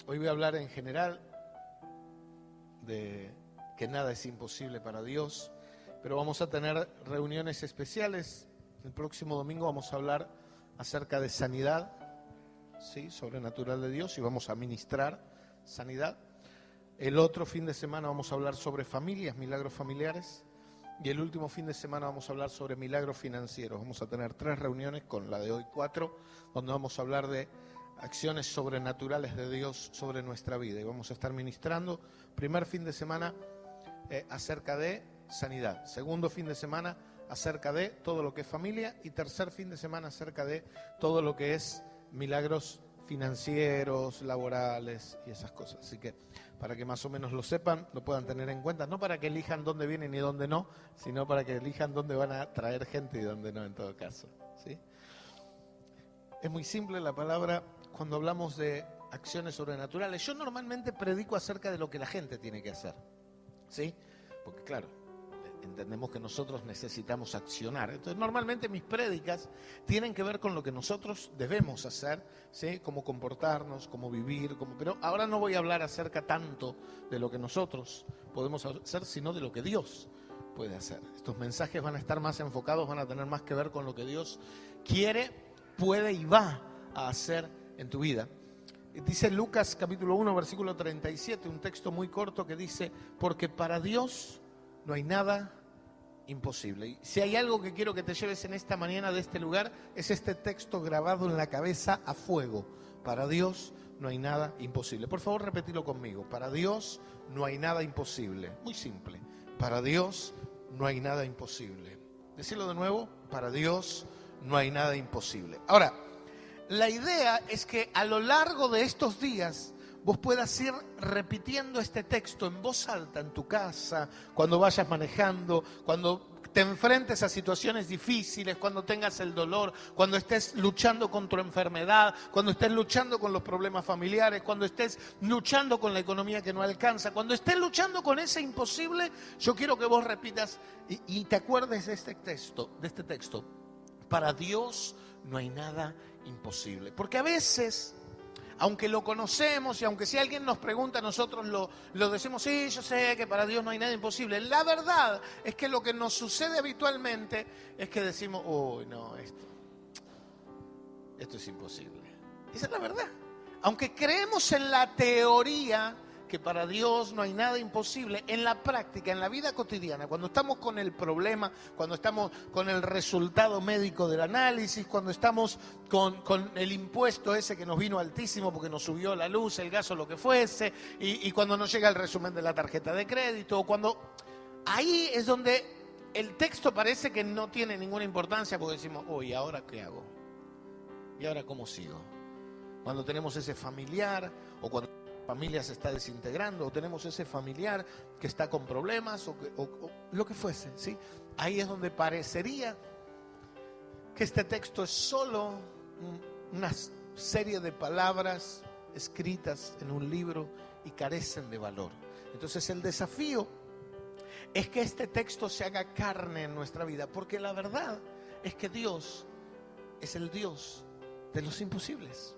Hoy voy a hablar en general de que nada es imposible para Dios, pero vamos a tener reuniones especiales. El próximo domingo vamos a hablar acerca de sanidad, ¿sí?, sobrenatural de Dios, y vamos a ministrar sanidad. El otro fin de semana vamos a hablar sobre familias, milagros familiares, y el último fin de semana vamos a hablar sobre milagros financieros. Vamos a tener 3 reuniones, con la de hoy 4, donde vamos a hablar de acciones sobrenaturales de Dios sobre nuestra vida, y vamos a estar ministrando primer fin de semana acerca de sanidad, segundo fin de semana acerca de todo lo que es familia, y tercer fin de semana acerca de todo lo que es milagros financieros, laborales y esas cosas. Así que para que más o menos lo sepan, lo puedan tener en cuenta, no para que elijan dónde vienen y dónde no, sino para que elijan dónde van a traer gente y dónde no, en todo caso, ¿sí? Es muy simple la palabra cuando hablamos de acciones sobrenaturales. Yo normalmente predico acerca de lo que la gente tiene que hacer, ¿sí? Porque claro, entendemos que nosotros necesitamos accionar. Entonces normalmente mis prédicas tienen que ver con lo que nosotros debemos hacer, ¿sí?, cómo comportarnos, cómo vivir, pero ahora no voy a hablar acerca tanto de lo que nosotros podemos hacer, sino de lo que Dios puede hacer. Estos mensajes van a estar más enfocados, van a tener más que ver con lo que Dios quiere, puede y va a hacer en tu vida. Dice Lucas capítulo 1 versículo 37, un texto muy corto que dice: porque para Dios no hay nada imposible. Y si hay algo que quiero que te lleves en esta mañana de este lugar, es este texto grabado en la cabeza a fuego: para Dios no hay nada imposible. Por favor, repetilo conmigo: para Dios no hay nada imposible. Muy simple: para Dios no hay nada imposible. Decirlo de nuevo: para Dios no hay nada imposible. Ahora, la idea es que a lo largo de estos días vos puedas ir repitiendo este texto en voz alta en tu casa, cuando vayas manejando, cuando te enfrentes a situaciones difíciles, cuando tengas el dolor, cuando estés luchando con tu enfermedad, cuando estés luchando con los problemas familiares, cuando estés luchando con la economía que no alcanza, cuando estés luchando con ese imposible. Yo quiero que vos repitas y te acuerdes de este texto: para Dios no hay nada imposible. Porque a veces, aunque lo conocemos y aunque si alguien nos pregunta, nosotros lo decimos: sí, yo sé que para Dios no hay nada imposible. La verdad es que lo que nos sucede habitualmente es que decimos: uy, no, esto es imposible. Esa es la verdad. Aunque creemos en la teoría que para Dios no hay nada imposible, en la práctica, en la vida cotidiana, cuando estamos con el problema, cuando estamos con el resultado médico del análisis, cuando estamos con el impuesto ese que nos vino altísimo porque nos subió la luz, el gas o lo que fuese, y cuando nos llega el resumen de la tarjeta de crédito, ahí es donde el texto parece que no tiene ninguna importancia, porque decimos: ¿y ahora qué hago? ¿Y ahora cómo sigo? Cuando tenemos ese familiar, o cuando familia se está desintegrando, o tenemos ese familiar que está con problemas, o lo que fuese, ¿sí? Ahí es donde parecería que este texto es solo una serie de palabras escritas en un libro y carecen de valor. Entonces el desafío es que este texto se haga carne en nuestra vida, porque la verdad es que Dios es el Dios de los imposibles.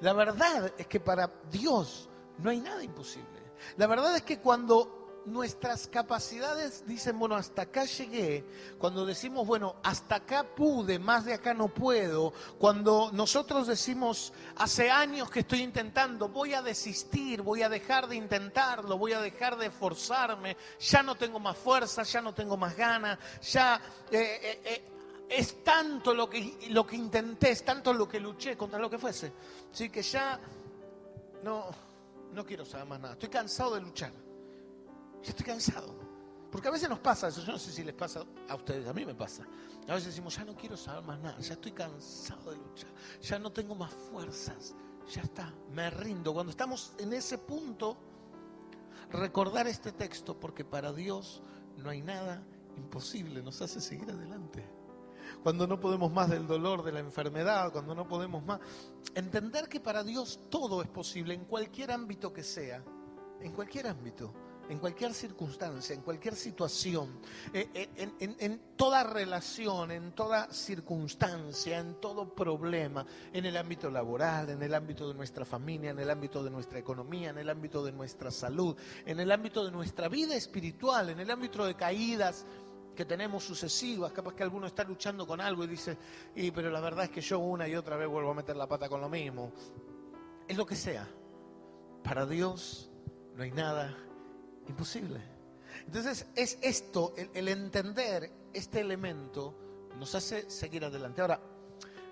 La verdad es que para Dios no hay nada imposible. La verdad es que cuando nuestras capacidades dicen: bueno, hasta acá llegué, cuando decimos: bueno, hasta acá pude, más de acá no puedo, cuando nosotros decimos: hace años que estoy intentando, voy a desistir, voy a dejar de intentarlo, voy a dejar de esforzarme, ya no tengo más fuerza, ya no tengo más ganas, ya... es tanto lo que intenté, es tanto lo que luché contra lo que fuese, sí, que ya no quiero saber más nada. Estoy cansado de luchar. Ya estoy cansado. Porque a veces nos pasa eso. Yo no sé si les pasa a ustedes, a mí me pasa. A veces decimos: ya no quiero saber más nada, ya estoy cansado de luchar, ya no tengo más fuerzas, ya está, me rindo. Cuando estamos en ese punto, recordar este texto: porque para Dios no hay nada imposible, nos hace seguir adelante. Cuando no podemos más del dolor, de la enfermedad, cuando no podemos más, entender que para Dios todo es posible, en cualquier ámbito que sea, en cualquier ámbito. en cualquier circunstancia, en cualquier situación, en toda relación, en toda circunstancia, en todo problema, en el ámbito laboral, en el ámbito de nuestra familia, en el ámbito de nuestra economía, en el ámbito de nuestra salud, en el ámbito de nuestra vida espiritual, en el ámbito de caídas que tenemos sucesivas. Capaz que alguno está luchando con algo y dice, pero la verdad es que yo una y otra vez vuelvo a meter la pata con lo mismo. Es lo que sea. Para Dios no hay nada imposible. Entonces es esto, el entender este elemento nos hace seguir adelante. Ahora,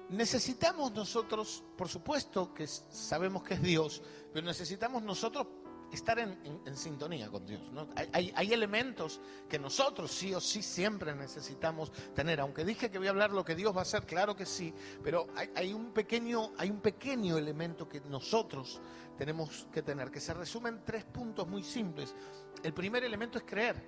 necesitamos nosotros, por supuesto que sabemos que es Dios, pero necesitamos nosotros estar en sintonía con Dios, ¿no? Hay elementos que nosotros sí o sí siempre necesitamos tener. Aunque dije que voy a hablar lo que Dios va a hacer, claro que sí, pero hay un pequeño elemento que nosotros tenemos que tener, que se resume en 3 puntos muy simples. El primer elemento es creer.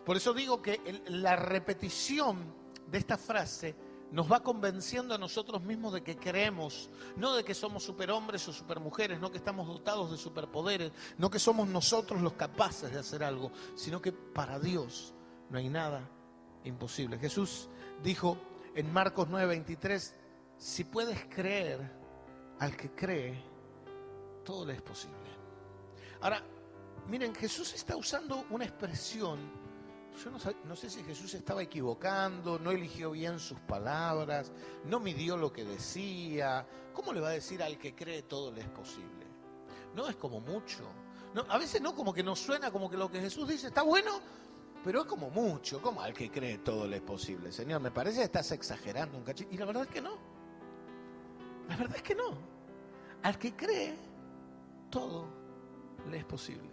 Por eso digo que la repetición de esta frase nos va convenciendo a nosotros mismos de que creemos, no de que somos superhombres o supermujeres, no que estamos dotados de superpoderes, no que somos nosotros los capaces de hacer algo, sino que para Dios no hay nada imposible. Jesús dijo en Marcos 9:23, si puedes creer al que cree, todo le es posible. Ahora, miren, Jesús está usando una expresión. Yo no sé si Jesús estaba equivocando, no eligió bien sus palabras, no midió lo que decía. ¿Cómo le va a decir al que cree todo le es posible? No, es como mucho. No, a veces no, como que nos suena como que lo que Jesús dice está bueno, pero es como mucho. ¿Cómo al que cree todo le es posible? Señor, me parece que estás exagerando un cachito. Y la verdad es que no. La verdad es que no. Al que cree, todo le es posible.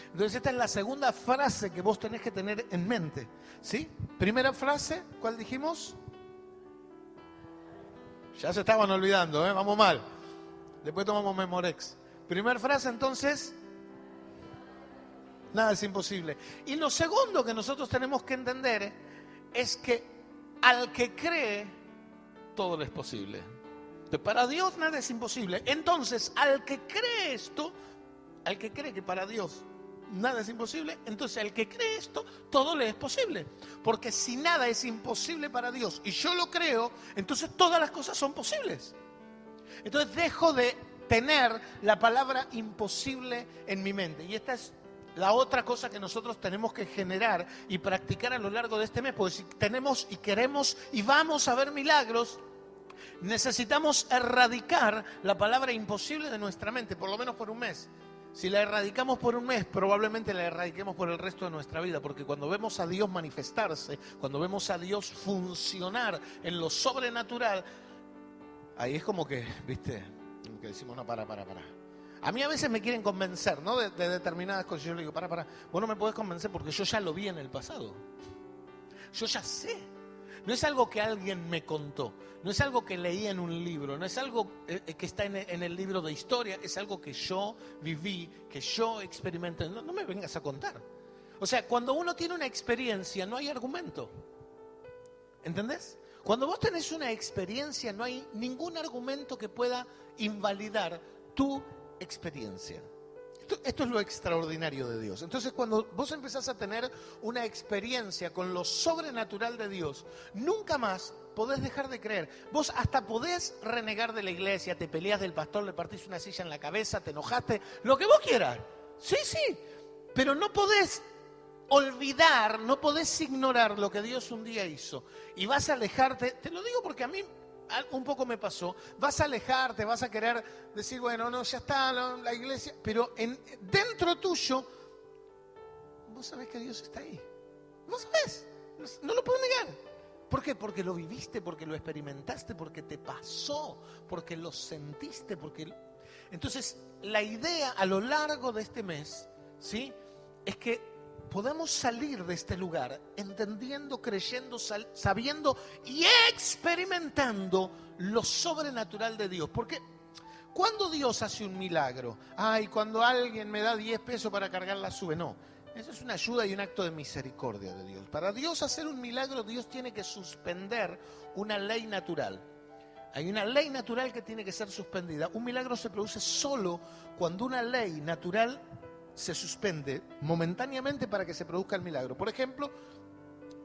Entonces esta es la segunda frase que vos tenés que tener en mente, ¿sí? Primera frase, ¿cuál dijimos? Ya se estaban olvidando, vamos mal. Después tomamos Memorex. Primera frase entonces, nada es imposible. Y lo segundo que nosotros tenemos que entender es que al que cree, todo le es posible. Para Dios nada es imposible. Entonces, al que cree esto, al que cree que para Dios nada es imposible, entonces al que cree esto, todo le es posible. Porque si nada es imposible para Dios y yo lo creo, entonces todas las cosas son posibles. Entonces dejo de tener la palabra imposible en mi mente. Y esta es la otra cosa que nosotros tenemos que generar y practicar a lo largo de este mes. Porque si tenemos y queremos y vamos a ver milagros, necesitamos erradicar la palabra imposible de nuestra mente, por lo menos por un mes. Si la erradicamos por un mes, probablemente la erradiquemos por el resto de nuestra vida, porque cuando vemos a Dios manifestarse, cuando vemos a Dios funcionar en lo sobrenatural, ahí es como que, ¿viste? Como que decimos, no, para. A mí a veces me quieren convencer, ¿no? De determinadas cosas. Yo le digo, para. Vos no me podés convencer porque yo ya lo vi en el pasado. Yo ya sé. No es algo que alguien me contó, no es algo que leí en un libro, no es algo que está en el libro de historia, es algo que yo viví, que yo experimenté. No me vengas a contar. O sea, cuando uno tiene una experiencia, no hay argumento. ¿Entendés? Cuando vos tenés una experiencia, no hay ningún argumento que pueda invalidar tu experiencia. Esto es lo extraordinario de Dios. Entonces, cuando vos empezás a tener una experiencia con lo sobrenatural de Dios, nunca más podés dejar de creer. Vos hasta podés renegar de la iglesia, te peleás del pastor, le partís una silla en la cabeza, te enojaste, lo que vos quieras. Sí, pero no podés olvidar, no podés ignorar lo que Dios un día hizo. Y vas a alejarte, te lo digo porque a mí un poco me pasó, vas a alejarte, vas a querer decir, bueno, no, ya está la iglesia, pero dentro tuyo, vos sabés que Dios está ahí. Vos sabés, no lo puedo negar. ¿Por qué? Porque lo viviste, porque lo experimentaste, porque te pasó, porque lo sentiste, Entonces, la idea a lo largo de este mes, ¿sí?, es que podamos salir de este lugar entendiendo, creyendo, sabiendo y experimentando lo sobrenatural de Dios. Porque cuando Dios hace un milagro, cuando alguien me da 10 pesos para cargar la sube, no. Eso es una ayuda y un acto de misericordia de Dios. Para Dios hacer un milagro, Dios tiene que suspender una ley natural. Hay una ley natural que tiene que ser suspendida. Un milagro se produce solo cuando una ley natural se suspende momentáneamente para que se produzca el milagro. Por ejemplo,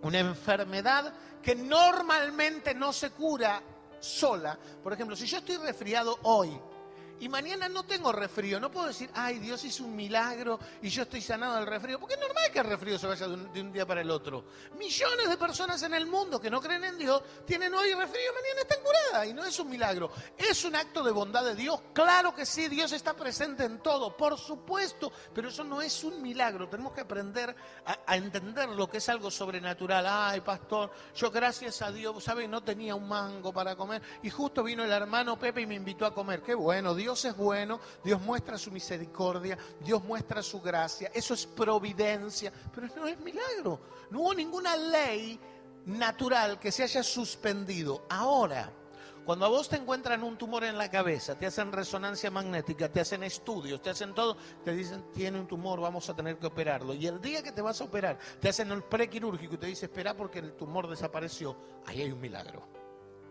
una enfermedad que normalmente no se cura sola. Por ejemplo, si yo estoy resfriado hoy y mañana no tengo resfrío, no puedo decir, ay, Dios hizo un milagro y yo estoy sanado del resfrío, porque es normal que el resfrío se vaya de un día para el otro. Millones de personas en el mundo que no creen en Dios tienen hoy resfrío y mañana están curadas, y no es un milagro. ¿Es un acto de bondad de Dios? Claro que sí, Dios está presente en todo, por supuesto, pero eso no es un milagro. Tenemos que aprender a entender lo que es algo sobrenatural. Ay, pastor, yo gracias a Dios, ¿sabe? No tenía un mango para comer y justo vino el hermano Pepe y me invitó a comer. Qué bueno, Dios es bueno, Dios muestra su misericordia, Dios muestra su gracia, eso es providencia, pero no es milagro. No hubo ninguna ley natural que se haya suspendido. Ahora, cuando a vos te encuentran un tumor en la cabeza, te hacen resonancia magnética, te hacen estudios, te hacen todo, te dicen, tiene un tumor, vamos a tener que operarlo. Y el día que te vas a operar, te hacen el prequirúrgico y te dice, espera porque el tumor desapareció. Ahí hay un milagro.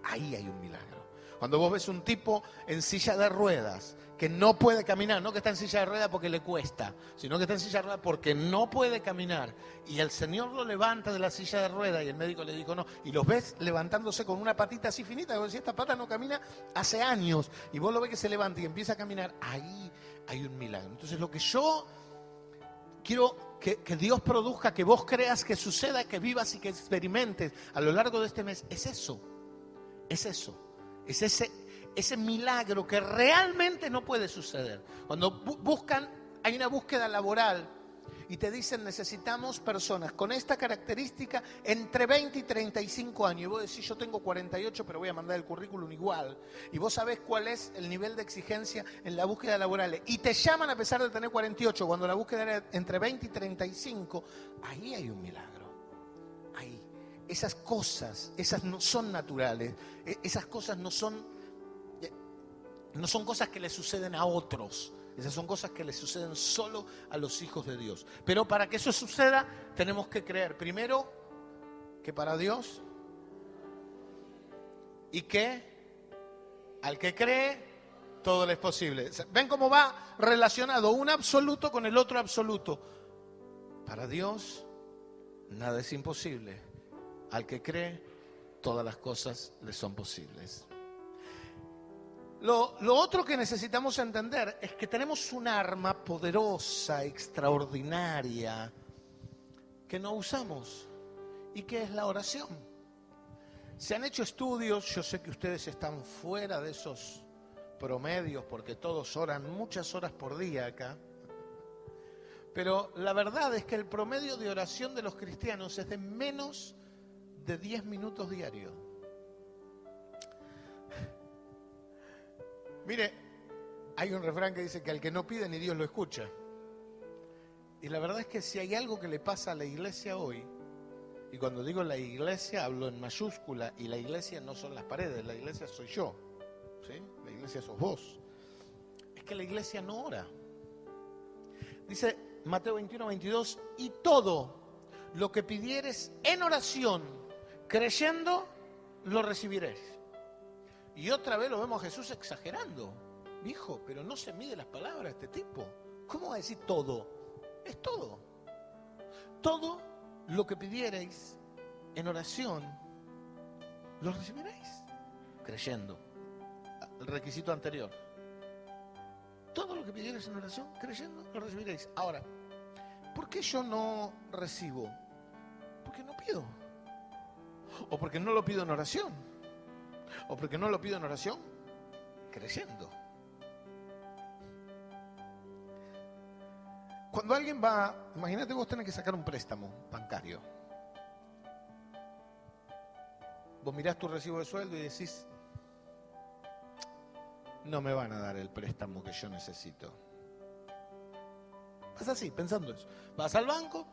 Ahí hay un milagro. Cuando vos ves un tipo en silla de ruedas que no puede caminar, no que está en silla de ruedas porque le cuesta, sino que está en silla de ruedas porque no puede caminar, y el Señor lo levanta de la silla de ruedas y el médico le dijo no, y los ves levantándose con una patita así finita, y vos decís, esta pata no camina hace años, y vos lo ves que se levanta y empieza a caminar, ahí hay un milagro. Entonces lo que yo quiero que Dios produzca, que vos creas que suceda, que vivas y que experimentes a lo largo de este mes, es eso. Es eso, es ese milagro que realmente no puede suceder. Cuando buscan, hay una búsqueda laboral y te dicen necesitamos personas con esta característica entre 20 y 35 años. Y vos decís yo tengo 48 pero voy a mandar el currículum igual. Y vos sabés cuál es el nivel de exigencia en la búsqueda laboral. Y te llaman a pesar de tener 48 cuando la búsqueda era entre 20 y 35. Ahí hay un milagro. Ahí. Esas cosas, esas no son naturales, esas cosas no son cosas que le suceden a otros, esas son cosas que le suceden solo a los hijos de Dios. Pero para que eso suceda, tenemos que creer, primero, que para Dios, y que al que cree, todo le es posible. ¿Ven cómo va relacionado un absoluto con el otro absoluto? Para Dios, nada es imposible. Al que cree, todas las cosas le son posibles. Lo otro que necesitamos entender es que tenemos un arma poderosa, extraordinaria, que no usamos, y que es la oración. Se han hecho estudios, yo sé que ustedes están fuera de esos promedios, porque todos oran muchas horas por día acá, pero la verdad es que el promedio de oración de los cristianos es de menos de 10 minutos diarios. Mire, hay un refrán que dice que al que no pide ni Dios lo escucha. Y la verdad es que si hay algo que le pasa a la iglesia hoy, y cuando digo la iglesia hablo en mayúscula, y la iglesia no son las paredes, la iglesia soy yo, ¿sí? La iglesia sos vos. Es que la iglesia no ora. Dice Mateo 21, 22, y todo lo que pidieres en oración, creyendo, lo recibiréis. Y otra vez lo vemos a Jesús exagerando. Viejo, pero no se mide las palabras de este tipo. ¿Cómo va a decir todo? Es todo. Todo lo que pidierais en oración, lo recibiréis. Creyendo. El requisito anterior. Todo lo que pidierais en oración, creyendo, lo recibiréis. Ahora, ¿por qué yo no recibo? Porque no pido. O porque no lo pido en oración. O porque no lo pido en oración creyendo. Cuando alguien va, imagínate vos tenés que sacar un préstamo bancario. Vos mirás tu recibo de sueldo y decís, no me van a dar el préstamo que yo necesito. Vas así, pensando eso. Vas al banco,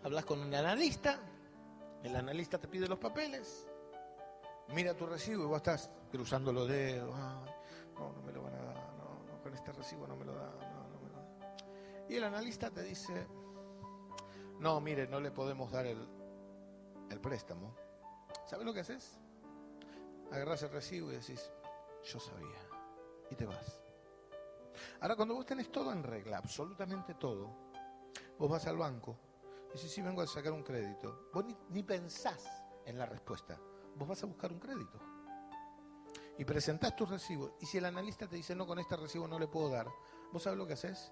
hablas con un analista, el analista te pide los papeles, mira tu recibo y vos estás cruzando los dedos. Ay, no me lo van a dar, no, con este recibo no me lo da, no me lo da. Y el analista te dice, no, mire, no le podemos dar el préstamo. ¿Sabes lo que haces? Agarrás el recibo y decís, yo sabía, y te vas. Ahora, cuando vos tenés todo en regla, absolutamente todo, vos vas al banco y decís, sí, vengo a sacar un crédito. Vos ni pensás en la respuesta. Vos vas a buscar un crédito. Y presentás tus recibos. Y si el analista te dice, no, con este recibo no le puedo dar, ¿vos sabés lo que haces?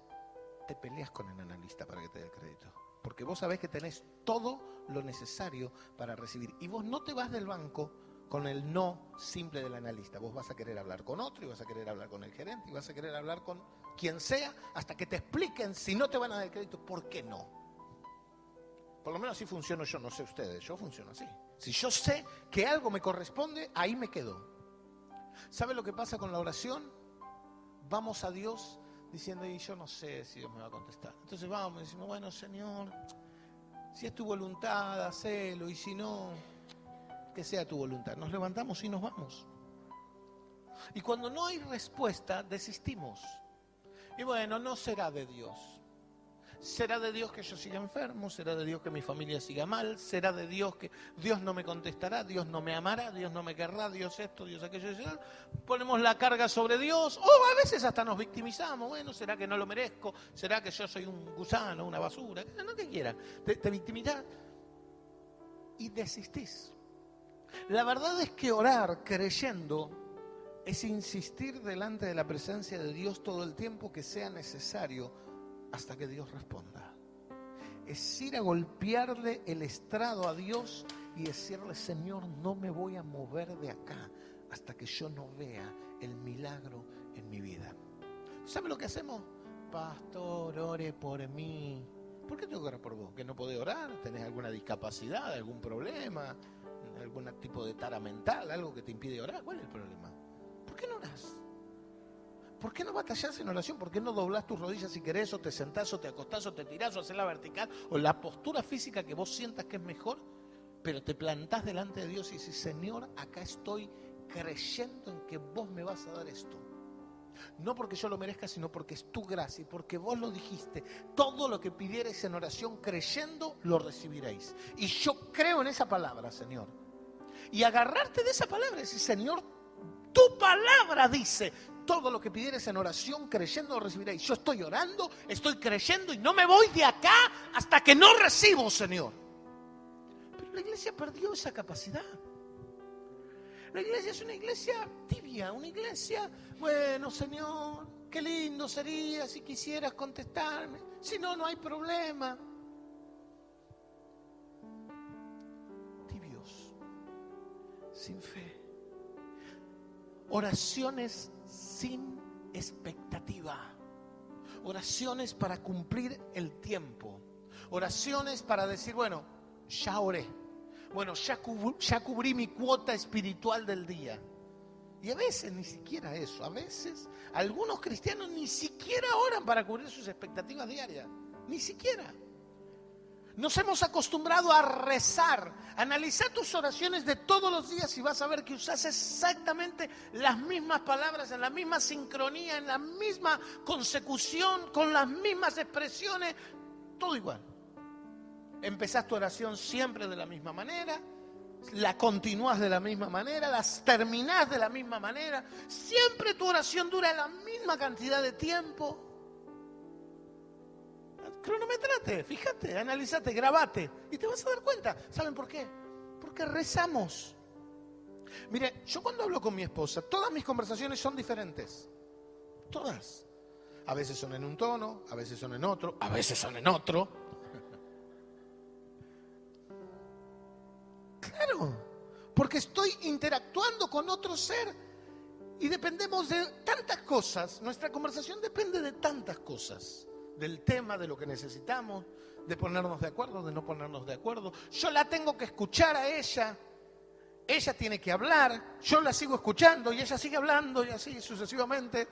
Te peleas con el analista para que te dé el crédito. Porque vos sabés que tenés todo lo necesario para recibir. Y vos no te vas del banco con el no simple del analista. Vos vas a querer hablar con otro, y vas a querer hablar con el gerente, y vas a querer hablar con quien sea, hasta que te expliquen, si no te van a dar el crédito, ¿por qué no? Por lo menos así funciono yo, no sé ustedes, yo funciono así. Si yo sé que algo me corresponde, ahí me quedo. ¿Sabe lo que pasa con la oración? Vamos a Dios diciendo, y yo no sé si Dios me va a contestar. Entonces vamos y decimos, bueno, Señor, si es tu voluntad, hacelo, y si no, que sea tu voluntad. Nos levantamos y nos vamos. Y cuando no hay respuesta, desistimos. Y bueno, no será de Dios. Será de Dios que yo siga enfermo, será de Dios que mi familia siga mal, será de Dios que Dios no me contestará, Dios no me amará, Dios no me querrá, Dios esto, Dios aquello, ponemos la carga sobre Dios, o a veces hasta nos victimizamos, bueno, será que no lo merezco, será que yo soy un gusano, una basura, no te quiera, te victimizás y desistís. La verdad es que orar creyendo es insistir delante de la presencia de Dios todo el tiempo que sea necesario hasta que Dios responda. Es ir a golpearle el estrado a Dios y decirle, Señor, no me voy a mover de acá hasta que yo no vea el milagro en mi vida. ¿Sabe lo que hacemos? Pastor, ore por mí. ¿Por qué tengo que orar por vos? ¿Que no podés orar? ¿Tenés alguna discapacidad, algún problema, algún tipo de tara mental, algo que te impide orar? ¿Cuál es el problema? ¿Por qué no orás? ¿Por qué no batallás en oración? ¿Por qué no doblás tus rodillas si querés, o te sentás, o te acostás, o te tirás, o haces la vertical, o la postura física que vos sientas que es mejor? Pero te plantás delante de Dios y dices, Señor, acá estoy creyendo en que vos me vas a dar esto. No porque yo lo merezca, sino porque es tu gracia y porque vos lo dijiste. Todo lo que pidierais en oración creyendo, lo recibiréis. Y yo creo en esa palabra, Señor. Y agarrarte de esa palabra y decir, Señor, tu palabra dice, todo lo que pidieres en oración, creyendo, lo recibiréis. Yo estoy orando, estoy creyendo y no me voy de acá hasta que no recibo, Señor. Pero la iglesia perdió esa capacidad. La iglesia es una iglesia tibia, una iglesia, bueno, Señor, qué lindo sería si quisieras contestarme. Si no, no hay problema. Tibios, sin fe. Oraciones sin expectativa. Oraciones para cumplir el tiempo. Oraciones para decir, bueno, ya oré. Bueno, ya cubrí mi cuota espiritual del día. Y a veces ni siquiera eso. A veces algunos cristianos ni siquiera oran para cubrir sus expectativas diarias. Ni siquiera. Nos hemos acostumbrado a rezar. Analiza tus oraciones de todos los días y vas a ver que usas exactamente las mismas palabras, en la misma sincronía, en la misma consecución, con las mismas expresiones, todo igual. Empezás tu oración siempre de la misma manera, la continúas de la misma manera, las terminás de la misma manera. Siempre tu oración dura la misma cantidad de tiempo. Cronometrate, fíjate, analizate, grabate y te vas a dar cuenta. ¿Saben por qué? Porque rezamos. Mire, yo cuando hablo con mi esposa, todas mis conversaciones son diferentes. Todas. A veces son en un tono, a veces son en otro, a veces son en otro. Claro, porque estoy interactuando con otro ser y dependemos de tantas cosas. Nuestra conversación depende de tantas cosas. Del tema, de lo que necesitamos, de ponernos de acuerdo, de no ponernos de acuerdo. Yo la tengo que escuchar a ella, ella tiene que hablar, yo la sigo escuchando y ella sigue hablando y así sucesivamente.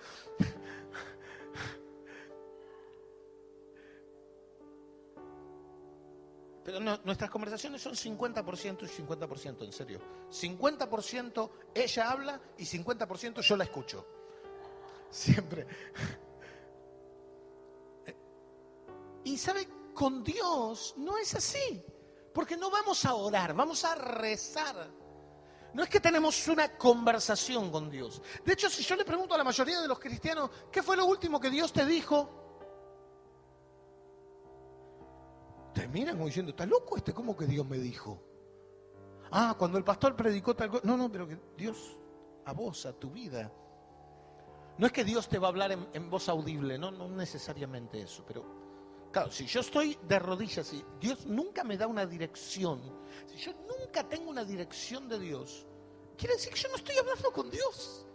Pero no, nuestras conversaciones son 50% y 50%, en serio. 50% ella habla y 50% yo la escucho. Siempre. Y sabe, con Dios no es así, porque no vamos a orar, vamos a rezar. No es que tenemos una conversación con Dios. De hecho, si yo le pregunto a la mayoría de los cristianos, ¿qué fue lo último que Dios te dijo? Te miran como diciendo, ¿está loco este? ¿Cómo que Dios me dijo? Ah, cuando el pastor predicó tal cosa. No, pero que Dios a vos, a tu vida. No es que Dios te va a hablar en voz audible, no necesariamente eso, pero claro, si yo estoy de rodillas y Dios nunca me da una dirección, si yo nunca tengo una dirección de Dios, quiere decir que yo no estoy hablando con Dios.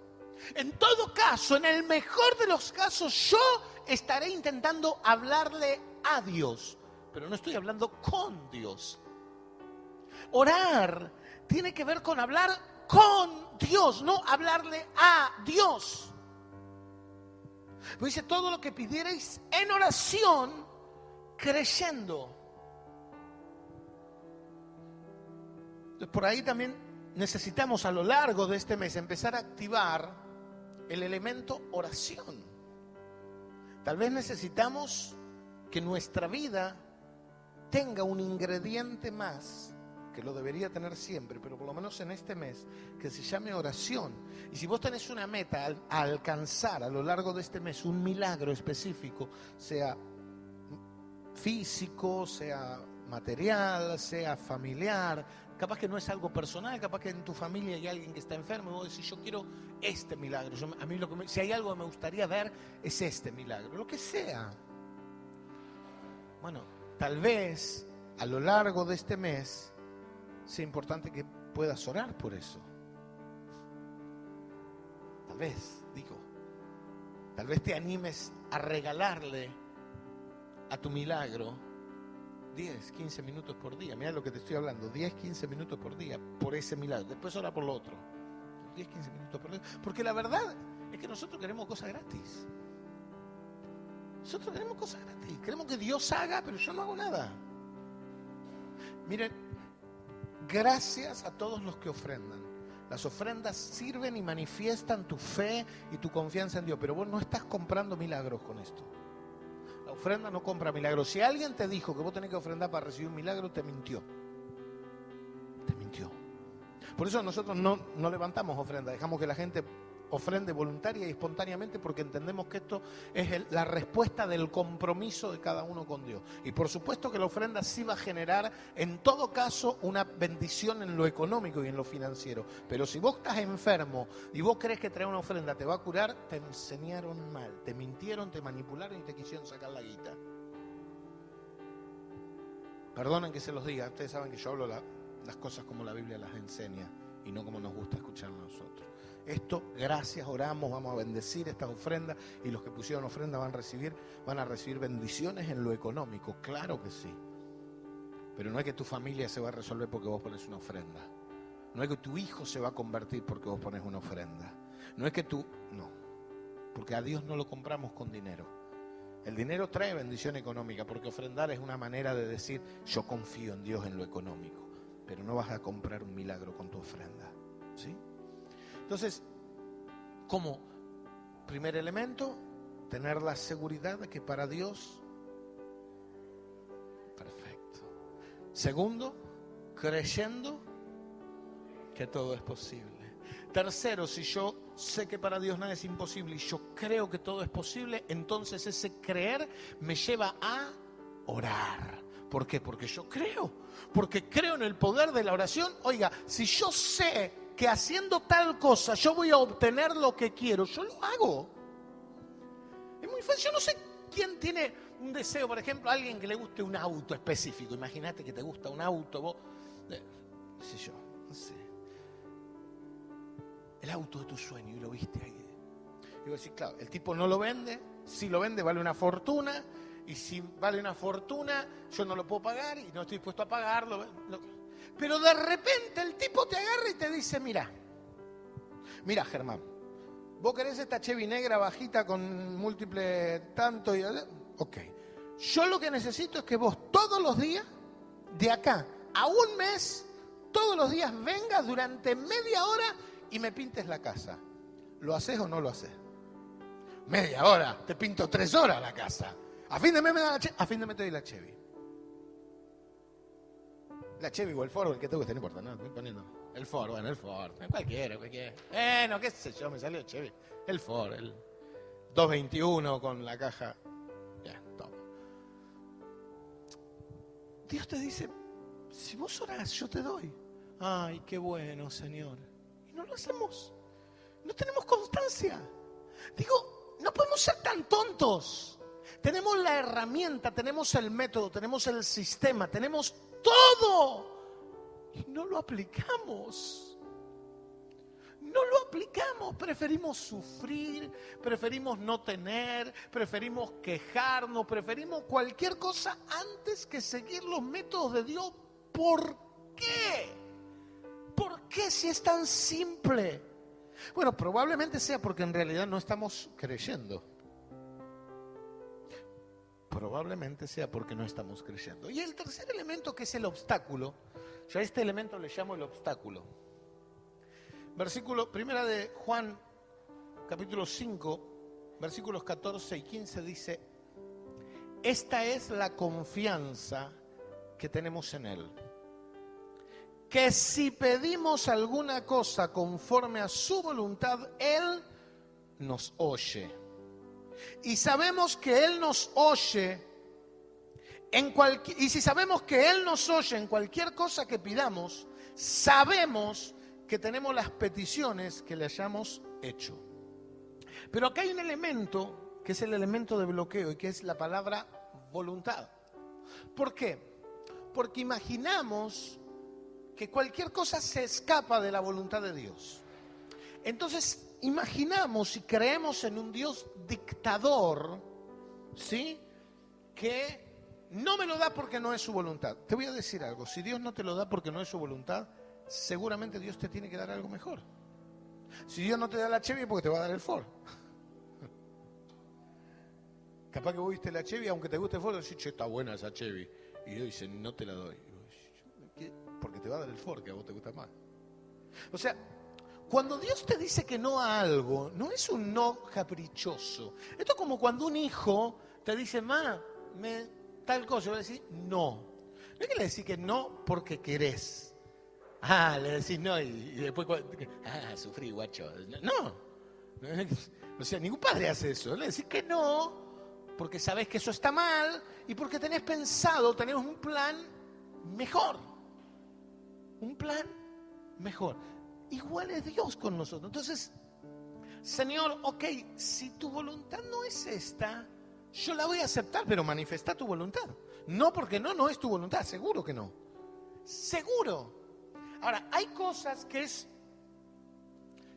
En todo caso, en el mejor de los casos, yo estaré intentando hablarle a Dios, pero no estoy hablando con Dios. Orar tiene que ver con hablar con Dios, no hablarle a Dios. Pues dice, todo lo que pidierais en oración, creyendo. Entonces, por ahí también necesitamos a lo largo de este mes empezar a activar el elemento oración. Tal vez necesitamos que nuestra vida tenga un ingrediente más, que lo debería tener siempre, pero por lo menos en este mes, que se llame oración. Y si vos tenés una meta a alcanzar a lo largo de este mes, un milagro específico, sea físico, sea material, sea familiar, capaz que no es algo personal, capaz que en tu familia hay alguien que está enfermo y vos decís, yo quiero este milagro. A mí si hay algo que me gustaría ver es este milagro, lo que sea. Bueno, tal vez a lo largo de este mes sea importante que puedas orar por eso. Tal vez te animes a regalarle a tu milagro 10, 15 minutos por día. Mira lo que te estoy hablando, 10, 15 minutos por día por ese milagro. Después ora por lo otro. 10, 15 minutos por día. Porque la verdad es que nosotros queremos cosas gratis. Nosotros queremos cosas gratis. Queremos que Dios haga, pero yo no hago nada. Miren, gracias a todos los que ofrendan. Las ofrendas sirven y manifiestan tu fe y tu confianza en Dios, pero vos no estás comprando milagros con esto. La ofrenda no compra milagros. Si alguien te dijo que vos tenés que ofrendar para recibir un milagro, te mintió. Te mintió. Por eso nosotros no levantamos ofrenda, dejamos que la gente ofrende voluntaria y espontáneamente, porque entendemos que esto es la respuesta del compromiso de cada uno con Dios. Y por supuesto que la ofrenda sí va a generar en todo caso una bendición en lo económico y en lo financiero. Pero si vos estás enfermo y vos crees que traer una ofrenda te va a curar, te enseñaron mal, te mintieron, te manipularon y te quisieron sacar la guita. Perdonen que se los diga, ustedes saben que yo hablo las cosas como la Biblia las enseña y no como nos gusta escuchar a nosotros. Esto, gracias, oramos, vamos a bendecir estas ofrendas y los que pusieron ofrenda van a recibir bendiciones en lo económico, claro que sí. Pero no es que tu familia se va a resolver porque vos pones una ofrenda. No es que tu hijo se va a convertir porque vos pones una ofrenda. No es que no, porque a Dios no lo compramos con dinero. El dinero trae bendición económica, porque ofrendar es una manera de decir, yo confío en Dios en lo económico, pero no vas a comprar un milagro con tu ofrenda, ¿sí? Entonces, como primer elemento, tener la seguridad de que para Dios, perfecto. Segundo, creyendo que todo es posible. Tercero, si yo sé que para Dios nada es imposible y yo creo que todo es posible, entonces ese creer me lleva a orar. ¿Por qué? Porque yo creo. Porque creo en el poder de la oración. Oiga, si yo sé que haciendo tal cosa yo voy a obtener lo que quiero, yo lo hago. Es muy fácil. Yo no sé quién tiene un deseo, por ejemplo, a alguien que le guste un auto específico. Imagínate que te gusta un auto, vos, no sé, el auto de tu sueño y lo viste ahí. Y vos decís, claro, el tipo no lo vende, si lo vende vale una fortuna, y si vale una fortuna yo no lo puedo pagar y no estoy dispuesto a pagarlo. Pero de repente el tipo te agarra y te dice, mira Germán, vos querés esta Chevy negra bajita con múltiple tanto y... Ok, yo lo que necesito es que vos todos los días, de acá a un mes, todos los días vengas durante media hora y me pintes la casa. ¿Lo haces o no lo haces? Media hora, te pinto 3 horas la casa. A fin de mes me da la Chevy, a fin de mes te doy la Chevy. La Chevy o el Ford, el que te guste, no importa, no, estoy poniendo. El Ford, bueno, el Ford. Cualquiera. Bueno, qué sé yo, me salió Chevy. El Ford, el 221 con la caja. Ya, toma. Dios te dice, si vos orás, yo te doy. Ay, qué bueno, Señor. Y no lo hacemos. No tenemos constancia. Digo, no podemos ser tan tontos. Tenemos la herramienta, tenemos el método, tenemos el sistema, tenemos todo. Y no lo aplicamos. No lo aplicamos. Preferimos sufrir, preferimos no tener, preferimos quejarnos, preferimos cualquier cosa antes que seguir los métodos de Dios. ¿Por qué? ¿Por qué si es tan simple? Bueno, probablemente sea porque en realidad no estamos creyendo. Probablemente sea porque no estamos creyendo. Y el tercer elemento, que es el obstáculo, yo a este elemento le llamo el obstáculo. Versículo, primera de Juan, capítulo 5, versículos 14 y 15 dice: esta es la confianza que tenemos en Él, que si pedimos alguna cosa conforme a su voluntad, Él nos oye. Y sabemos que Él nos oye y si sabemos que Él nos oye en cualquier cosa que pidamos, sabemos que tenemos las peticiones que le hayamos hecho. Pero acá hay un elemento que es el elemento de bloqueo y que es la palabra voluntad. ¿Por qué? Porque imaginamos que cualquier cosa se escapa de la voluntad de Dios. Entonces imaginamos y creemos en un Dios dictador, ¿sí? Que no me lo da porque no es su voluntad. Te voy a decir algo: si Dios no te lo da porque no es su voluntad, seguramente Dios te tiene que dar algo mejor. Si Dios no te da la Chevy es porque te va a dar el Ford. Capaz que vos viste la Chevy, aunque te guste el Ford, decís, che, está buena esa Chevy. Y Dios dice, no te la doy. Porque te va a dar el Ford, que a vos te gusta más. O sea, cuando Dios te dice que no a algo, no es un no caprichoso. Esto es como cuando un hijo te dice, tal cosa, y vos decís, no. No es que le decís que no porque querés. Le decís no y después, sufrí, guacho. No. O sea, ningún padre hace eso. Le decís que no porque sabés que eso está mal y porque tenés un plan mejor. Un plan mejor. Igual es Dios con nosotros. Entonces, Señor, ok, si tu voluntad no es esta, yo la voy a aceptar, pero manifestá tu voluntad. No, porque no es tu voluntad, seguro que no. Seguro. Ahora, hay cosas que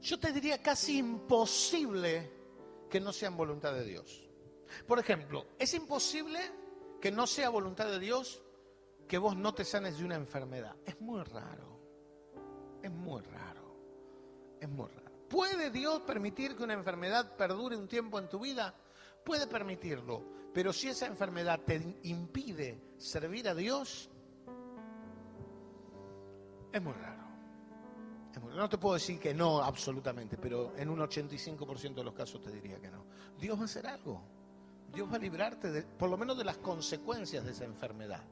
yo te diría casi imposible que no sean voluntad de Dios. Por ejemplo, es imposible que no sea voluntad de Dios que vos no te sanes de una enfermedad. Es muy raro. Es muy raro. Es muy raro. ¿Puede Dios permitir que una enfermedad perdure un tiempo en tu vida? Puede permitirlo. Pero si esa enfermedad te impide servir a Dios, es muy raro. No te puedo decir que no absolutamente, pero en un 85% de los casos te diría que no. Dios va a hacer algo. Dios va a librarte, por lo menos de las consecuencias de esa enfermedad.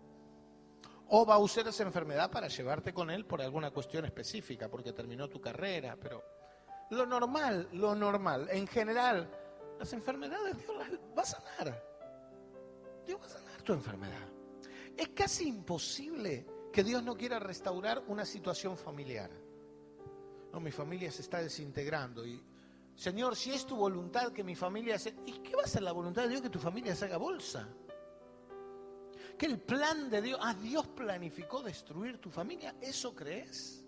O va a usar esa enfermedad para llevarte con Él por alguna cuestión específica, porque terminó tu carrera. Pero lo normal, en general, las enfermedades Dios las va a sanar. Dios va a sanar tu enfermedad. Es casi imposible que Dios no quiera restaurar una situación familiar. No, mi familia se está desintegrando y, Señor, si es tu voluntad que mi familia se... ¿Y qué va a ser la voluntad de Dios? Que tu familia se haga bolsa. Que el plan de Dios... Dios planificó destruir tu familia. ¿Eso crees?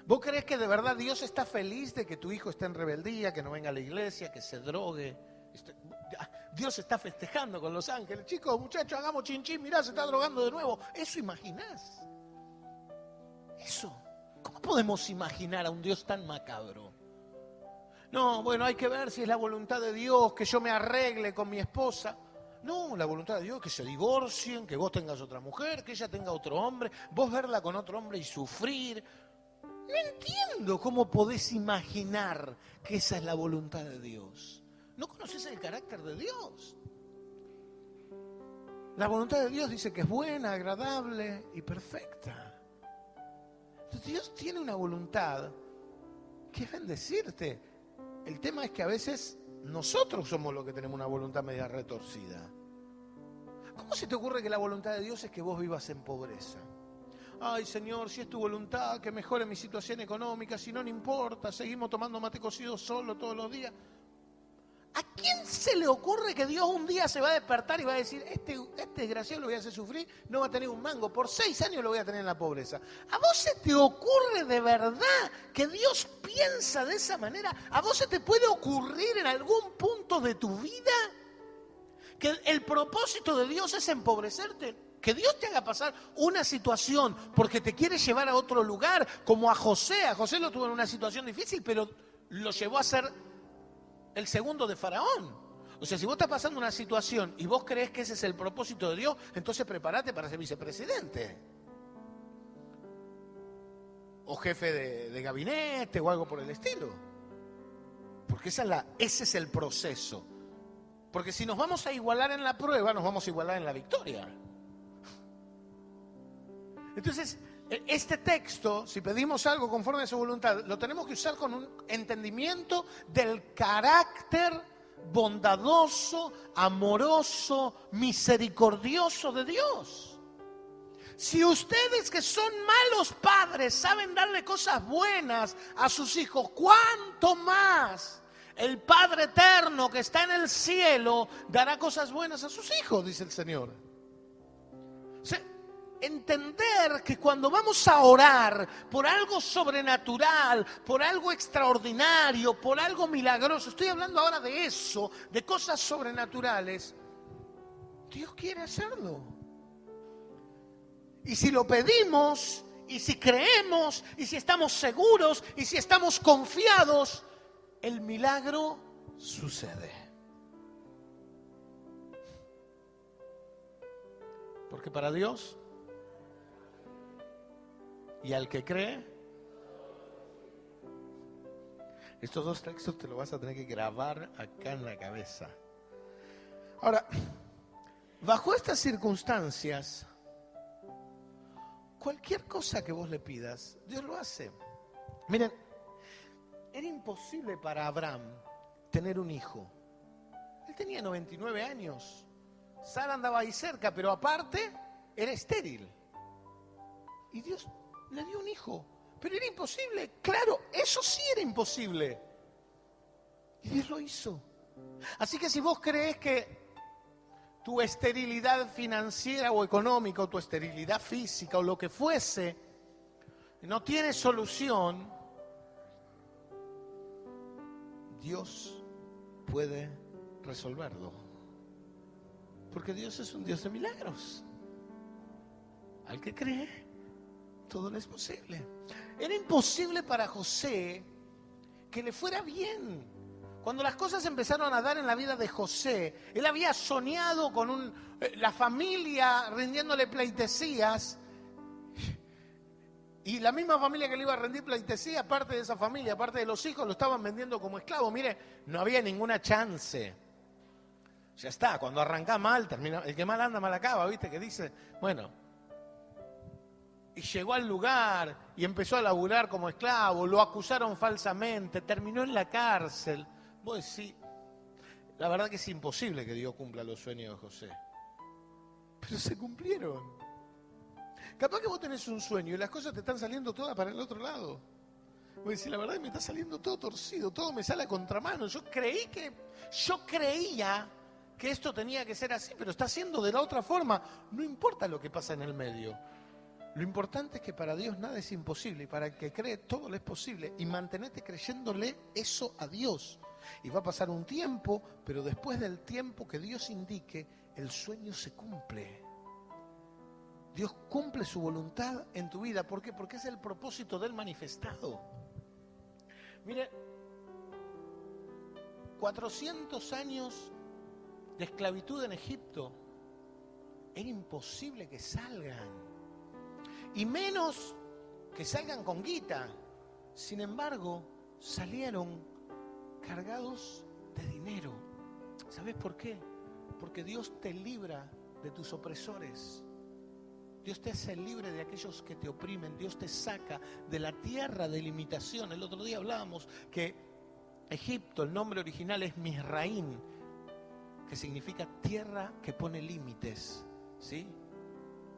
¿Vos crees que de verdad Dios está feliz de que tu hijo esté en rebeldía, que no venga a la iglesia, que se drogue? Dios está festejando con los ángeles. Chicos, muchachos, hagamos chinchín, mirá, se está drogando de nuevo. ¿Eso imaginás? Eso. ¿Cómo podemos imaginar a un Dios tan macabro? No, bueno, hay que ver si es la voluntad de Dios que yo me arregle con mi esposa. No, la voluntad de Dios es que se divorcien, que vos tengas otra mujer, que ella tenga otro hombre, vos verla con otro hombre y sufrir. No entiendo cómo podés imaginar que esa es la voluntad de Dios. No conoces el carácter de Dios. La voluntad de Dios dice que es buena, agradable y perfecta. Entonces Dios tiene una voluntad que es bendecirte. El tema es que a veces nosotros somos los que tenemos una voluntad media retorcida. ¿Cómo se te ocurre que la voluntad de Dios es que vos vivas en pobreza? Ay, Señor, si es tu voluntad que mejore mi situación económica, si no, no importa, seguimos tomando mate cocido solo todos los días. ¿A quién se le ocurre que Dios un día se va a despertar y va a decir, este desgraciado lo voy a hacer sufrir, no va a tener un mango, por 6 años lo voy a tener en la pobreza? ¿A vos se te ocurre de verdad que Dios piensa de esa manera? ¿A vos se te puede ocurrir en algún punto de tu vida que el propósito de Dios es empobrecerte? Que Dios te haga pasar una situación porque te quiere llevar a otro lugar, como a José. A José lo tuvo en una situación difícil, pero lo llevó a ser el segundo de Faraón. O sea, si vos estás pasando una situación y vos crees que ese es el propósito de Dios, entonces prepárate para ser vicepresidente. O jefe de gabinete o algo por el estilo. Porque ese es el proceso. Porque si nos vamos a igualar en la prueba, nos vamos a igualar en la victoria. Entonces, este texto, si pedimos algo conforme a su voluntad, lo tenemos que usar con un entendimiento del carácter bondadoso, amoroso, misericordioso de Dios. Si ustedes que son malos padres saben darle cosas buenas a sus hijos, ¿cuánto más el Padre eterno que está en el cielo dará cosas buenas a sus hijos? Dice el Señor. Entender que cuando vamos a orar por algo sobrenatural, por algo extraordinario, por algo milagroso, estoy hablando ahora de eso, de cosas sobrenaturales, Dios quiere hacerlo. Y si lo pedimos, y si creemos, y si estamos seguros, y si estamos confiados, el milagro sucede. Porque para Dios, y al que cree, estos dos textos te lo vas a tener que grabar acá en la cabeza. Ahora, bajo estas circunstancias, cualquier cosa que vos le pidas, Dios lo hace. Miren, era imposible para Abraham tener un hijo. Él tenía 99 años. Sara andaba ahí cerca, pero aparte era estéril. Y Dios le dio un hijo, pero era imposible. Claro, eso sí era imposible. Y Dios lo hizo. Así que si vos crees que tu esterilidad financiera o económica, o tu esterilidad física, o lo que fuese, no tiene solución, Dios puede resolverlo. Porque Dios es un Dios de milagros. Al que cree, todo le es posible. Era imposible para José que le fuera bien. Cuando las cosas empezaron a dar en la vida de José, él había soñado con la familia rindiéndole pleitesías, y la misma familia que le iba a rendir pleitesía, parte de esa familia, parte de los hijos, lo estaban vendiendo como esclavo. Mire, no había ninguna chance. Ya está, cuando arranca mal, termina. El que mal anda, mal acaba, ¿viste? Que dice, bueno. Y llegó al lugar y empezó a laburar como esclavo, lo acusaron falsamente, terminó en la cárcel. Vos decís, la verdad que es imposible que Dios cumpla los sueños de José. Pero se cumplieron. Capaz que vos tenés un sueño y las cosas te están saliendo todas para el otro lado. Vos decís, la verdad que me está saliendo todo torcido, todo me sale a contramano. Yo creía que esto tenía que ser así, pero está siendo de la otra forma. No importa lo que pasa en el medio. Lo importante es que para Dios nada es imposible, y para el que cree todo le es posible, y mantenete creyéndole eso a Dios. Y va a pasar un tiempo, pero después del tiempo que Dios indique, el sueño se cumple. Dios cumple su voluntad en tu vida. ¿Por qué? Porque es el propósito de Él manifestado. Mire, 400 años de esclavitud en Egipto, era imposible que salgan. Y menos que salgan con guita. Sin embargo, salieron cargados de dinero. ¿Sabes por qué? Porque Dios te libra de tus opresores. Dios te hace libre de aquellos que te oprimen. Dios te saca de la tierra de limitación. El otro día hablábamos que Egipto, el nombre original es Misraín, que significa tierra que pone límites, ¿sí?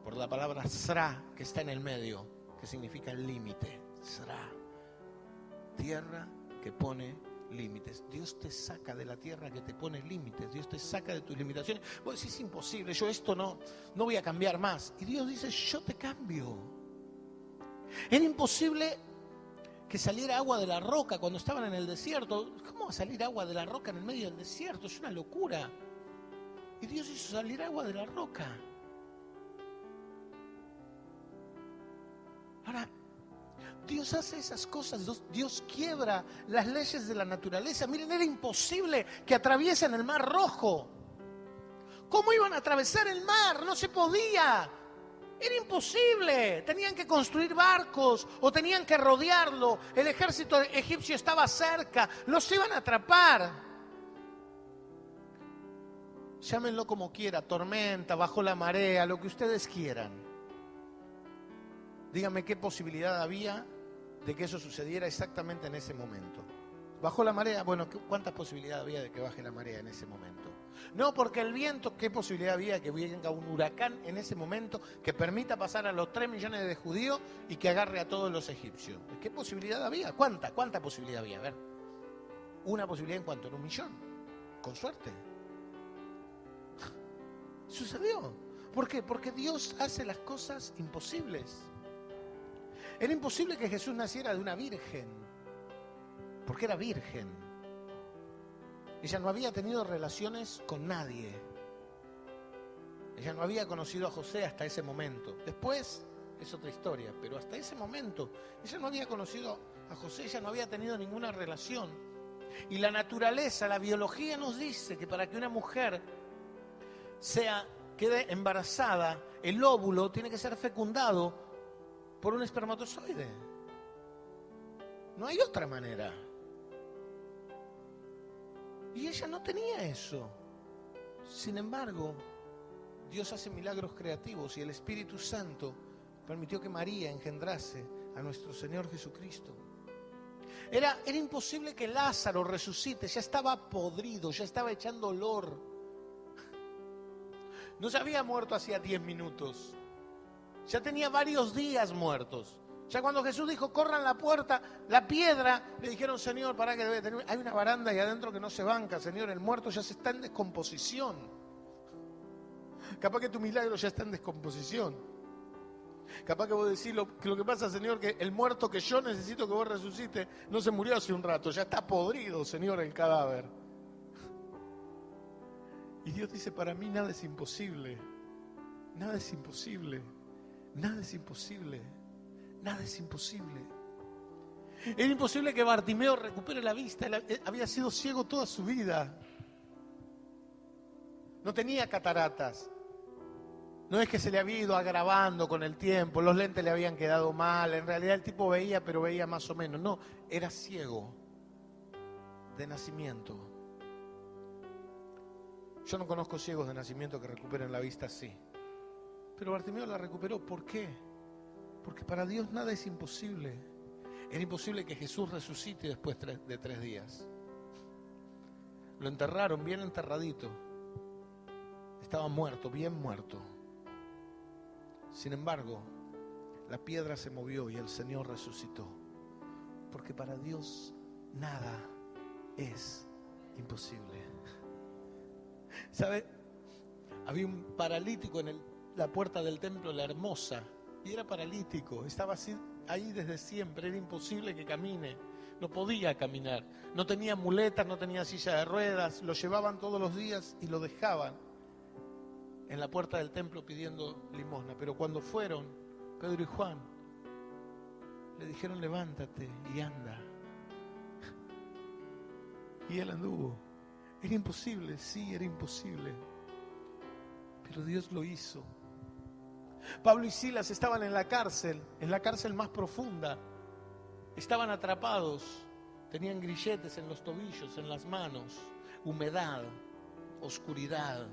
Por la palabra Sra, que está en el medio, que significa límite. Sra, tierra que pone límites. Dios te saca de la tierra que te pone límites. Dios te saca de tus limitaciones. Vos decís, es imposible, yo esto no voy a cambiar más. Y Dios dice, yo te cambio. Era imposible que saliera agua de la roca cuando estaban en el desierto. ¿Cómo va a salir agua de la roca en el medio del desierto? Es una locura. Y Dios hizo salir agua de la roca. Ahora, Dios hace esas cosas, Dios quiebra las leyes de la naturaleza. Miren, era imposible que atraviesen el Mar Rojo. ¿Cómo iban a atravesar el mar? No se podía. Era imposible. Tenían que construir barcos o tenían que rodearlo. El ejército egipcio estaba cerca. Los iban a atrapar. Llámenlo como quiera, tormenta, bajo la marea, lo que ustedes quieran. Díganme qué posibilidad había de que eso sucediera exactamente en ese momento. ¿Bajó la marea? Bueno, ¿cuántas posibilidades había de que baje la marea en ese momento? No, porque el viento, ¿qué posibilidad había de que venga un huracán en ese momento que permita pasar a los 3 millones de judíos y que agarre a todos los egipcios? ¿Qué posibilidad había? ¿Cuánta posibilidad había? A ver, ¿una posibilidad en cuánto? ¿En 1 millón? Con suerte. Sucedió. ¿Por qué? Porque Dios hace las cosas imposibles. Era imposible que Jesús naciera de una virgen, porque era virgen. Ella no había tenido relaciones con nadie. Ella no había conocido a José hasta ese momento. Después es otra historia, pero hasta ese momento ella no había conocido a José, ella no había tenido ninguna relación. Y la naturaleza, la biología nos dice que para que una mujer quede embarazada, el óvulo tiene que ser fecundado por un espermatozoide. No hay otra manera. Y ella no tenía eso. Sin embargo, Dios hace milagros creativos y el Espíritu Santo permitió que María engendrase a nuestro Señor Jesucristo. Era imposible que Lázaro resucite, ya estaba podrido, ya estaba echando olor. No se había muerto hacía 10 minutos. Ya tenía varios días muertos. Ya cuando Jesús dijo, corran la puerta, la piedra, le dijeron, Señor, para que debe tener. Hay una baranda ahí adentro que no se banca, Señor, el muerto ya se está en descomposición. Capaz que tu milagro ya está en descomposición. Capaz que vos decís, lo que pasa, Señor, que el muerto que yo necesito que vos resucite, no se murió hace un rato, ya está podrido, Señor, el cadáver. Y Dios dice, para mí nada es imposible. Nada es imposible. Nada es imposible, nada es imposible. Era imposible que Bartimeo recupere la vista, él había sido ciego toda su vida. No tenía cataratas. No es que se le había ido agravando con el tiempo, los lentes le habían quedado mal, en realidad el tipo veía, pero veía más o menos. No, era ciego de nacimiento. Yo no conozco ciegos de nacimiento que recuperen la vista así. Pero Bartimeo la recuperó. ¿Por qué? Porque para Dios nada es imposible. Era imposible que Jesús resucite después de 3 días. Lo enterraron bien enterradito. Estaba muerto, bien muerto. Sin embargo, la piedra se movió y el Señor resucitó. Porque para Dios nada es imposible. ¿Sabe? Había un paralítico en la puerta del templo, la Hermosa, y era paralítico, estaba así, ahí desde siempre, era imposible que camine, no podía caminar, no tenía muletas, no tenía silla de ruedas, lo llevaban todos los días y lo dejaban en la puerta del templo pidiendo limosna. Pero cuando fueron Pedro y Juan, le dijeron, levántate y anda. Y él anduvo. Era imposible, sí, era imposible, pero Dios lo hizo. Pablo y Silas estaban en la cárcel más profunda. Estaban atrapados, tenían grilletes en los tobillos, en las manos, humedad, oscuridad,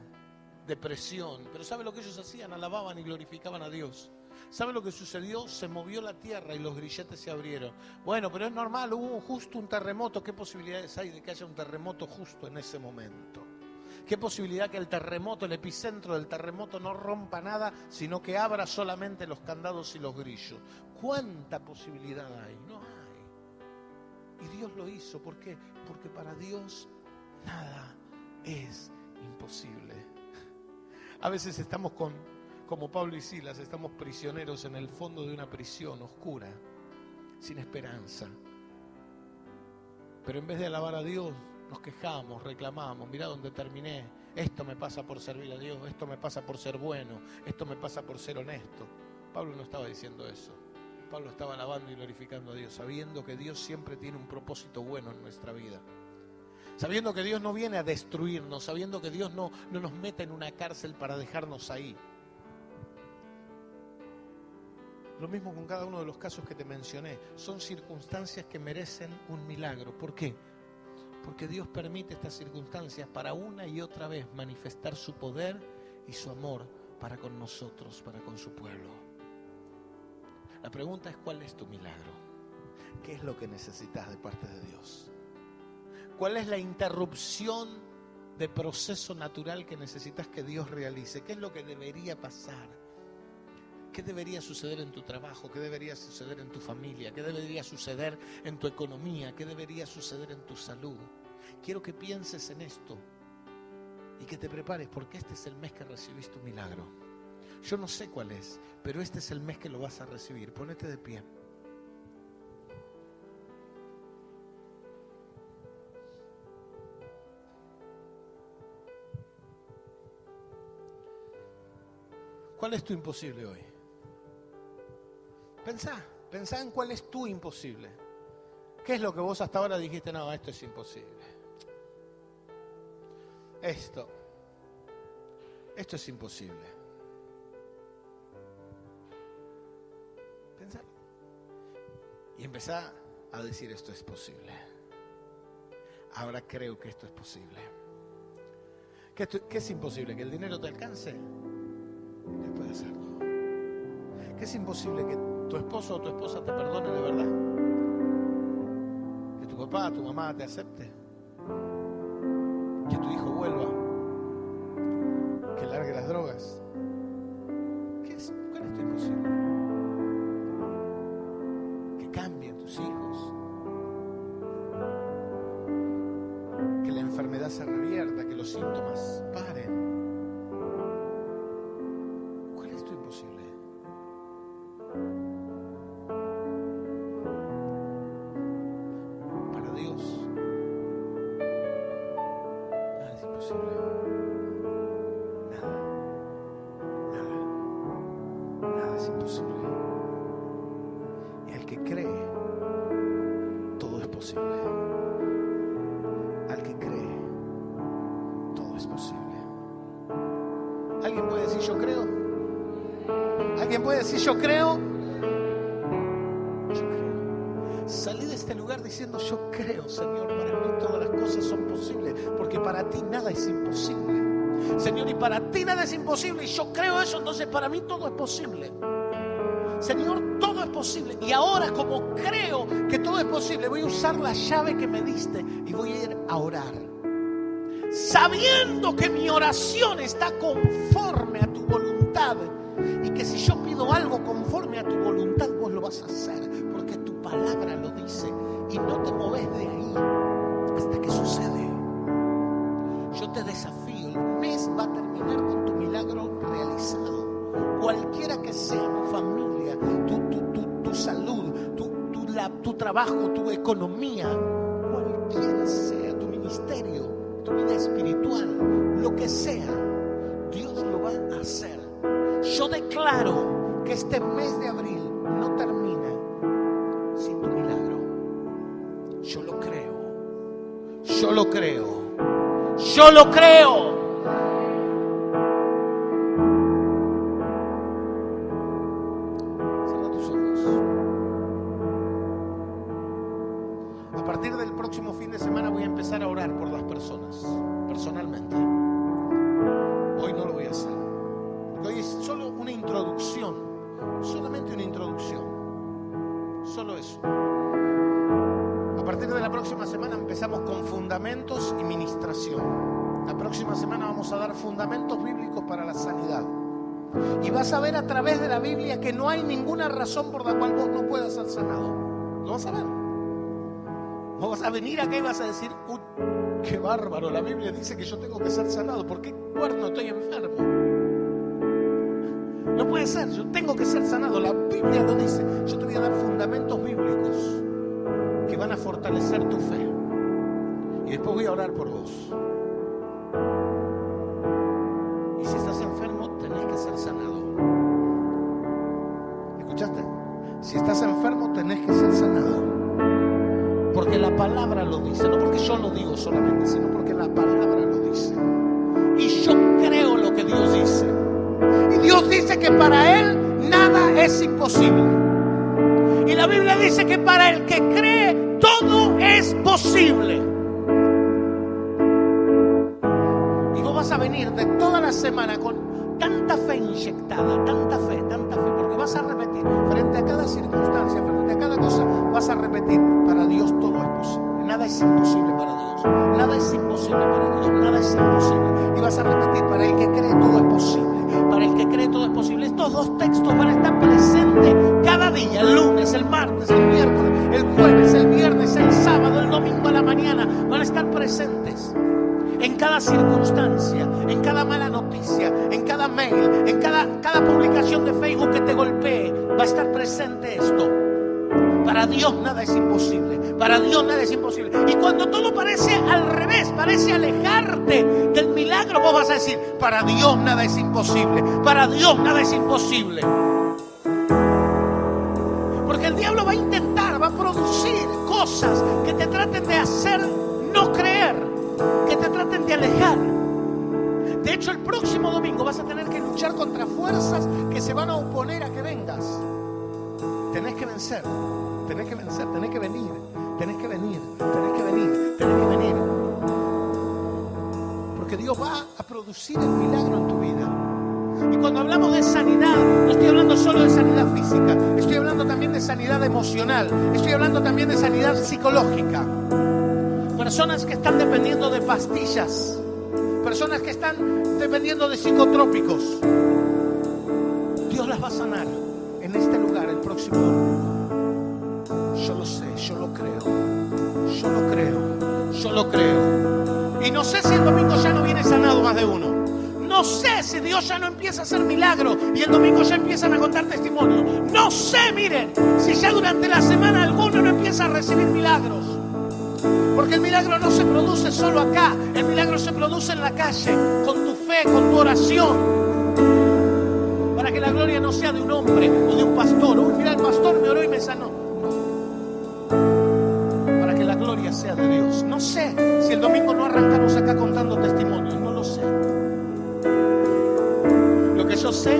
depresión. Pero ¿sabe lo que ellos hacían? Alababan y glorificaban a Dios. ¿Sabe lo que sucedió? Se movió la tierra y los grilletes se abrieron. Bueno, pero es normal, hubo justo un terremoto. ¿Qué posibilidades hay de que haya un terremoto justo en ese momento? ¿Qué posibilidad que el terremoto, el epicentro del terremoto no rompa nada, sino que abra solamente los candados y los grillos? ¿Cuánta posibilidad hay? No hay. Y Dios lo hizo. ¿Por qué? Porque para Dios nada es imposible. A veces estamos como Pablo y Silas, estamos prisioneros en el fondo de una prisión oscura, sin esperanza. Pero en vez de alabar a Dios, nos quejamos, reclamamos. Mirá dónde terminé. Esto me pasa por servir a Dios. Esto me pasa por ser bueno. Esto me pasa por ser honesto. Pablo no estaba diciendo eso. Pablo estaba alabando y glorificando a Dios, sabiendo que Dios siempre tiene un propósito bueno en nuestra vida. Sabiendo que Dios no viene a destruirnos. Sabiendo que Dios no nos mete en una cárcel para dejarnos ahí. Lo mismo con cada uno de los casos que te mencioné. Son circunstancias que merecen un milagro. ¿Por qué? Porque Dios permite estas circunstancias para una y otra vez manifestar su poder y su amor para con nosotros, para con su pueblo. La pregunta es: ¿cuál es tu milagro? ¿Qué es lo que necesitas de parte de Dios? ¿Cuál es la interrupción de proceso natural que necesitas que Dios realice? ¿Qué es lo que debería pasar? ¿Qué debería suceder en tu trabajo? ¿Qué debería suceder en tu familia? ¿Qué debería suceder en tu economía? ¿Qué debería suceder en tu salud? Quiero que pienses en esto y que te prepares, porque este es el mes que recibís tu milagro. Yo no sé cuál es, pero este es el mes que lo vas a recibir. Ponete de pie. ¿Cuál es tu imposible hoy? Pensá en cuál es tu imposible. ¿Qué es lo que vos hasta ahora dijiste? No, esto es imposible. Esto es imposible. Pensá. Y empezá a decir: esto es posible. Ahora creo que esto es posible. ¿Qué es imposible? ¿Que el dinero te alcance? Después de hacerlo. ¿Qué es imposible? ¿Que tu esposo o tu esposa te perdone de verdad? ¿Que tu papá o tu mamá te acepte? ¿Que tu hijo vuelva? ¿Que largue las drogas? ¿Cuál es tu imposible? ¿Que cambien tus hijos? ¿Que la enfermedad se revierta? ¿Que los síntomas paren? ¿Cuál es tu imposible? Para Dios nada es imposible. Nada es imposible. Y al que cree, todo es posible. Al que cree, todo es posible. ¿Alguien puede decir yo creo? ¿Alguien puede decir yo creo? Yo creo. Salí de este lugar diciendo: yo creo, Señor, para mí todas las cosas son posibles, porque para ti nada es imposible. Señor, y para ti nada es imposible, y yo creo eso, entonces para mí todo es posible. Señor, todo es posible. Y ahora, como creo que todo es posible, voy a usar la llave que me diste y voy a ir a orar, sabiendo que mi oración está conforme a tu voluntad, y que si yo pido algo conforme a tu voluntad, vos lo vas a hacer, porque tu palabra lo dice, y no te moves de ahí hasta que sucede. Yo te desafío: el mes va a terminar con tu milagro realizado, cualquiera que sea tu familia, tu salud, tu trabajo, tu economía, cualquiera sea tu ministerio, tu vida espiritual, lo que sea, Dios lo va a hacer. Yo declaro que este mes de abril no termina sin tu milagro. Yo lo creo. Yo lo creo. Yo lo creo. Cierra tus ojos. A partir del próximo fin de semana voy a empezar a orar por las personas, personalmente. Hoy no lo voy a fundamentos bíblicos para la sanidad. Y vas a ver a través de la Biblia que no hay ninguna razón por la cual vos no puedas ser sanado. Lo vas a ver. Vos vas a venir acá y vas a decir, qué bárbaro, la Biblia dice que yo tengo que ser sanado. ¿Por qué cuerno estoy enfermo? No puede ser, yo tengo que ser sanado. La Biblia lo dice. Yo te voy a dar fundamentos bíblicos que van a fortalecer tu fe. Y después voy a orar por vos. Y si estás enfermo, tenés que ser sanado. ¿Escuchaste? Si estás enfermo, tenés que ser sanado. Porque la palabra lo dice. No porque yo lo digo solamente, sino porque la palabra lo dice. Y yo creo lo que Dios dice. Y Dios dice que para Él nada es imposible. Y la Biblia dice que para el que cree todo es posible. Y vos vas a venir de toda la semana con tanta fe inyectada, tanta fe, porque vas a repetir frente a cada circunstancia, frente a cada cosa, vas a repetir, para Dios todo es posible. Nada es imposible para Dios. Nada es imposible para Dios. Nada es imposible. Y vas a repetir, para el que cree todo es posible. Para el que cree todo es posible. Estos dos textos van a estar presentes cada día, el lunes, el martes, el miércoles, el jueves, el viernes, el sábado, el domingo a la mañana. Van a estar presentes en cada circunstancia, en cada mala noticia, en cada mail, en cada publicación de Facebook que te golpee. Va a estar presente esto. Para Dios nada es imposible. Para Dios nada es imposible. Y cuando todo parece al revés, parece alejarte del milagro, vos vas a decir, para Dios nada es imposible. Para Dios nada es imposible. Porque el diablo va a intentar, va a producir cosas que te traten de hacer no creer, que te traten de alejar. De hecho, el próximo domingo vas a tener que luchar contra fuerzas que se van a oponer a que vengas. Tenés que vencer. Tenés que vencer, tenés que venir, tenés que venir, tenés que venir, tenés que venir. Porque Dios va a producir el milagro en tu vida. Y cuando hablamos de sanidad, no estoy hablando solo de sanidad física, estoy hablando también de sanidad emocional, estoy hablando también de sanidad psicológica. Personas que están dependiendo de pastillas, personas que están dependiendo de psicotrópicos. Dios las va a sanar en este lugar el próximo domingo. Yo lo sé, yo lo creo, yo lo creo, yo lo creo. Y no sé si el domingo ya no viene sanado más de uno. No sé si Dios ya no empieza a hacer milagros y el domingo ya empiezan a contar testimonios. No sé, miren, si ya durante la semana alguno no empieza a recibir milagros. Porque el milagro no se produce solo acá, el milagro se produce en la calle, con tu fe, con tu oración. Para que la gloria no sea de un hombre o de un pastor. Uy, mira, el pastor me oró y me sanó. Para que la gloria sea de Dios. No sé si el domingo no arrancamos acá contando testimonios. No lo sé. Lo que yo sé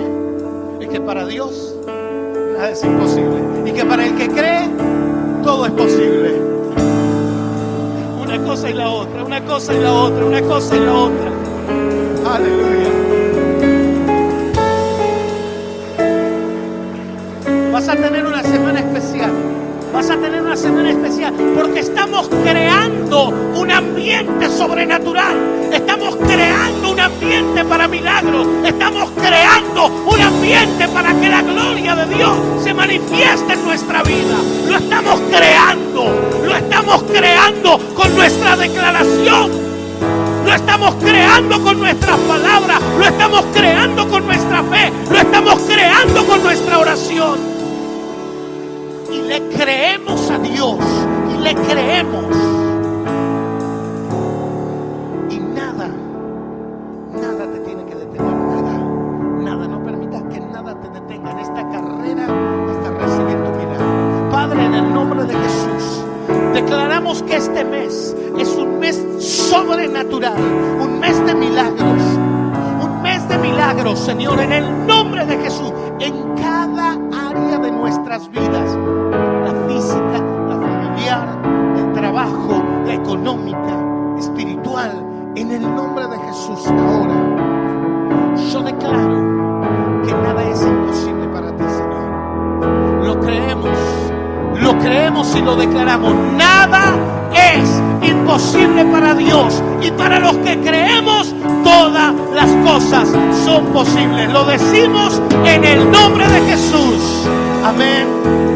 es que para Dios nada es imposible. Y que para el que cree todo es posible. Una cosa y la otra. Una cosa y la otra. Una cosa y la otra. Aleluya. Vas a tener una semana especial. Vas a tener una semana especial porque estamos creando un ambiente sobrenatural. Estamos creando un ambiente para milagros. Estamos creando un ambiente para que la gloria de Dios se manifieste en nuestra vida. Lo estamos creando con nuestra declaración. Lo estamos creando con nuestras palabras. Lo estamos creando con nuestra fe. Lo estamos creando con nuestra oración. Y le creemos a Dios, y le creemos. Y nada te tiene que detener, nada, no permitas que nada te detenga en esta carrera hasta recibir tu milagro. Padre, en el nombre de Jesús, declaramos que este mes es un mes sobrenatural, un mes de milagros, Señor, en el nombre de Jesús, en cada área de nuestras vidas. La física, la familiar, el trabajo, la económica, espiritual, en el nombre de Jesús. Ahora, yo declaro que nada es imposible para ti, Señor. Lo creemos y lo declaramos. Nada es imposible imposible para Dios. Y para los que creemos, todas las cosas son posibles. Lo decimos en el nombre de Jesús. Amén.